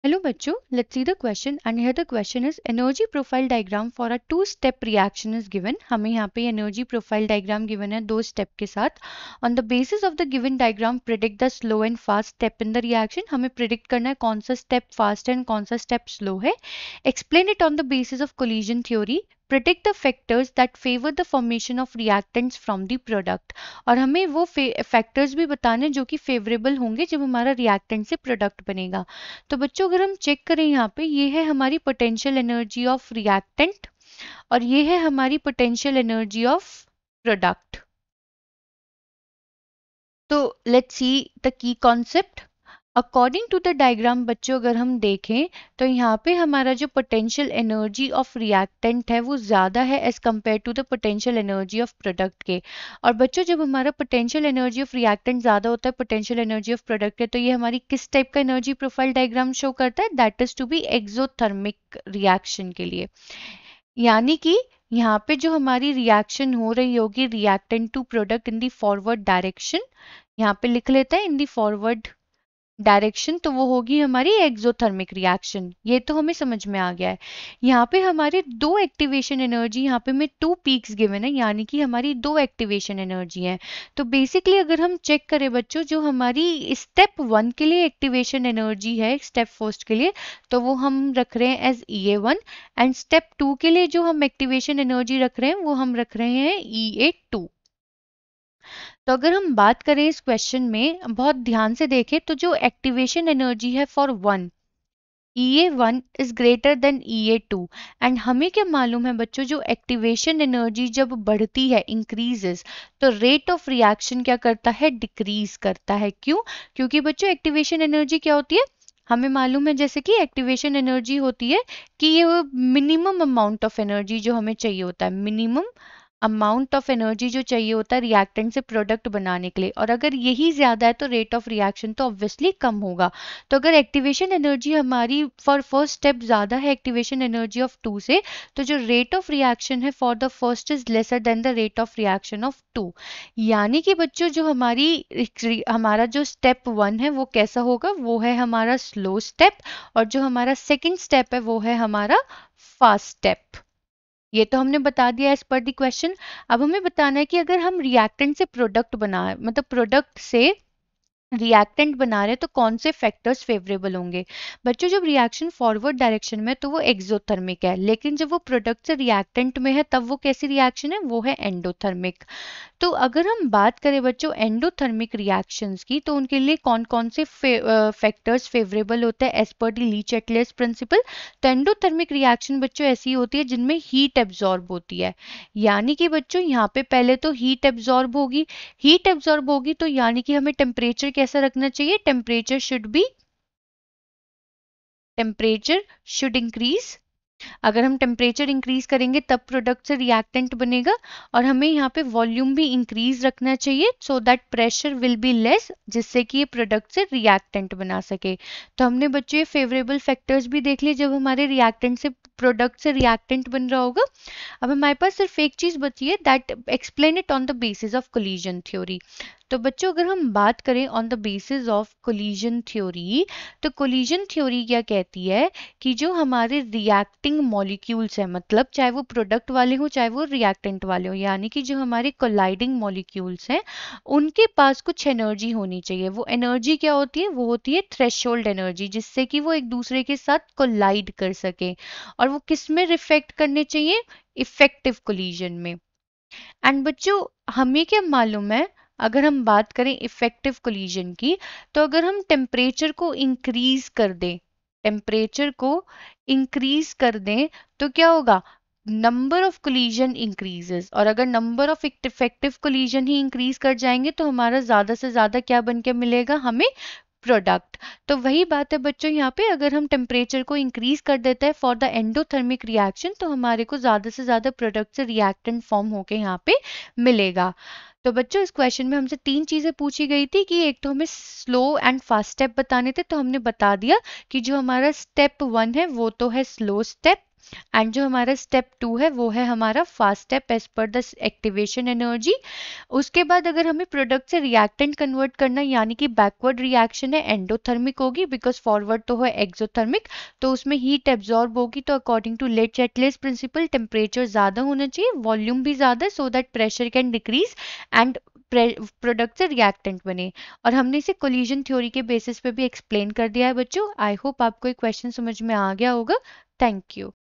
Hello बच्चों, let's see the question and here the question is energy profile diagram for a two-step reaction is given. हमें यहाँ पे energy profile diagram given है दो step के साथ. On the basis of the given diagram, predict the slow and fast step in the reaction. हमें predict करना है कौन सा step fast है and कौन सा step slow है. Explain it on the basis of collision theory. Predict the factors that favor the formation of reactants from the product. और हमें वो फैक्टर्स भी बताने जो कि फेवरेबल होंगे जब हमारा रिएक्टेंट से प्रोडक्ट बनेगा. तो बच्चों अगर हम चेक करें यहाँ पे ये है हमारी पोटेंशियल एनर्जी ऑफ रिएक्टेंट और ये है हमारी पोटेंशियल एनर्जी ऑफ प्रोडक्ट. तो let's see the key concept. According to the diagram बच्चों अगर हम देखें तो यहाँ पे हमारा जो पोटेंशियल एनर्जी ऑफ रिएक्टेंट है वो ज़्यादा है as compare to the potential energy of product के. और बच्चों जब हमारा पोटेंशियल एनर्जी ऑफ रिएक्टेंट ज़्यादा होता है पोटेंशियल एनर्जी ऑफ प्रोडक्ट के तो ये हमारी किस टाइप का एनर्जी प्रोफाइल डायग्राम शो करता है? That is to be exothermic reaction के लिए. यानी कि यहाँ पे जो हमारी रिएक्शन हो रही होगी reactant to product in the forward direction, यहाँ पे लिख लेते हैं इन दी फॉरवर्ड डायरेक्शन, तो वो होगी हमारी एक्सोथर्मिक रिएक्शन. ये तो हमें समझ में आ गया है. यहाँ पे हमारे दो एक्टिवेशन एनर्जी यहाँ पे में टू पीक्स गिवन है यानी कि हमारी दो एक्टिवेशन एनर्जी है. तो बेसिकली अगर हम चेक करें बच्चों जो हमारी स्टेप 1 के लिए एक्टिवेशन एनर्जी है स्टेप फर्स्ट के लिए तो वो हम रख रहे हैं एज EA1 एंड स्टेप 2 के लिए जो हम एक्टिवेशन एनर्जी रख रहे हैं वो हम रख रहे हैं EA2. तो अगर हम बात करें इस क्वेश्चन में बहुत ध्यान से देखें तो जो एक्टिवेशन एनर्जी है for 1 EA1 is greater than EA2 and हमें क्या मालूम है बच्चों जो एक्टिवेशन एनर्जी जब बढ़ती है इंक्रीजेस तो रेट ऑफ रिएक्शन क्या करता है? डिक्रीज करता है. क्यों? क्योंकि बच्चों एक्टिवेशन एनर्जी क्या होती है हमें मालूम है जैसे कि एक्टिवेशन एनर्जी होती है कि ये मिनिमम अमाउंट ऑफ एनर्जी जो हमें चाहिए होता है मिनिमम अमाउंट ऑफ एनर्जी जो चाहिए होता है रिएक्टेंट से प्रोडक्ट बनाने के लिए. और अगर यही ज्यादा है तो रेट ऑफ रिएक्शन तो ऑब्वियसली कम होगा. तो अगर एक्टिवेशन एनर्जी हमारी फॉर फर्स्ट स्टेप ज्यादा है एक्टिवेशन एनर्जी ऑफ 2 से तो जो रेट ऑफ रिएक्शन है for the first is lesser than the rate of reaction of 2. यानी कि बच्चों जो हमारा जो स्टेप 1 है वो कैसा होगा? वो है हमारा स्लो स्टेप और जो हमारा सेकेंड स्टेप है वो है हमारा फास्ट स्टेप. ये तो हमने बता दिया एज पर द क्वेश्चन. अब हमें बताना है कि अगर हम रिएक्टेंट से प्रोडक्ट बना मतलब प्रोडक्ट से रिएक्टेंट बना रहे हैं तो कौन से फैक्टर्स फेवरेबल होंगे? बच्चों जब रिएक्शन फॉरवर्ड डायरेक्शन में तो वो एक्सोथर्मिक है लेकिन जब वो प्रोडक्ट से रिएक्टेंट में है तब वो कैसी रिएक्शन है? वो है एंडोथर्मिक. तो अगर हम बात करें बच्चों एंडोथर्मिक रिएक्शंस की तो उनके लिए कौन कौन से फैक्टर्स फेवरेबल होते हैं एज पर दी ली-चाटलेस प्रिंसिपल? तो एंडोथर्मिक रिएक्शन बच्चों ऐसी होती है जिनमें हीट एब्जॉर्ब होती है. यानी कि बच्चों यहाँ पे पहले तो हीट एब्जॉर्ब होगी तो यानी कि हमें टेम्परेचर कैसा रखना चाहिए? Temperature should increase. अगर हम टेम्परेचर इंक्रीज करेंगे तब प्रोडक्ट से रिएक्टेंट बनेगा और हमें यहाँ पे वॉल्यूम भी इंक्रीज रखना चाहिए so that pressure will be less जिससे कि ये प्रोडक्ट से रिएक्टेंट बना सके. तो हमने बच्चों ये फेवरेबल फैक्टर्स भी देख लिए जब हमारे रिएक्टेंट से प्रोडक्ट से रिएक्टेंट बन रहा होगा. अब हमारे पास सिर्फ एक चीज बची है that explain it on the basis of collision theory. तो बच्चों अगर हम बात करें on the basis of collision theory तो कोलिजन थ्योरी क्या कहती है कि जो हमारे रिएक्टिंग मॉलिक्यूल्स हैं मतलब चाहे वो प्रोडक्ट वाले हो चाहे वो रिएक्टेंट वाले हो यानी कि जो हमारे कोलाइडिंग मॉलिक्यूल्स हैं उनके पास कुछ एनर्जी होनी चाहिए. वो एनर्जी क्या होती है? वो होती है थ्रेशोल्ड एनर्जी जिससे कि वो एक दूसरे के साथ कोलाइड कर सके. और वो किस में रिफ्लेक्ट करने चाहिए? इफेक्टिव कोलिजन में. एंड बच्चों हमें क्या मालूम है अगर हम बात करें इफेक्टिव कोलिजन की तो अगर हम टेम्परेचर को इंक्रीज कर दें तो क्या होगा? Number of collision increases. और अगर number of effective collision he increase कर जाएंगे तो हमारा ज्यादा से ज्यादा क्या बन के मिलेगा? हमें प्रोडक्ट. तो वही बात है बच्चों यहाँ पे अगर हम टेम्परेचर को इंक्रीज कर देते हैं फॉर द एंडोथर्मिक रिएक्शन तो हमारे को ज्यादा से ज्यादा प्रोडक्ट से रिएक्टेंट फॉर्म होके यहाँ पे मिलेगा. तो बच्चों इस क्वेश्चन में हमसे 3 चीजें पूछी गई थी कि एक तो हमें स्लो एंड फास्ट स्टेप बताने थे तो हमने बता दिया कि जो हमारा स्टेप 1 है वो तो है स्लो स्टेप एंड जो हमारा स्टेप 2 है वो है हमारा fast step as per the activation energy. उसके बाद अगर हमें प्रोडक्ट से रिएक्टेंट कन्वर्ट करना यानी कि बैकवर्ड रिएक्शन है एंडोथर्मिक होगी, बिकॉज फॉरवर्ड तो है एक्सोथर्मिक, तो उसमें हीट एब्जॉर्ब होगी। तो अकॉर्डिंग टू लेट-चैटलेस प्रिंसिपल टेम्परेचर ज़्यादा होना चाहिए, वॉल्यूम भी ज़्यादा, so that pressure can decrease and product से रिएक्टेंट बने। और हमने इसे कोलिजन थ्योरी के बेसिस पे भी एक्सप्लेन कर दिया है बच्चों। आई होप आपको ये क्वेश्चन समझ में आ गया होगा। Thank you.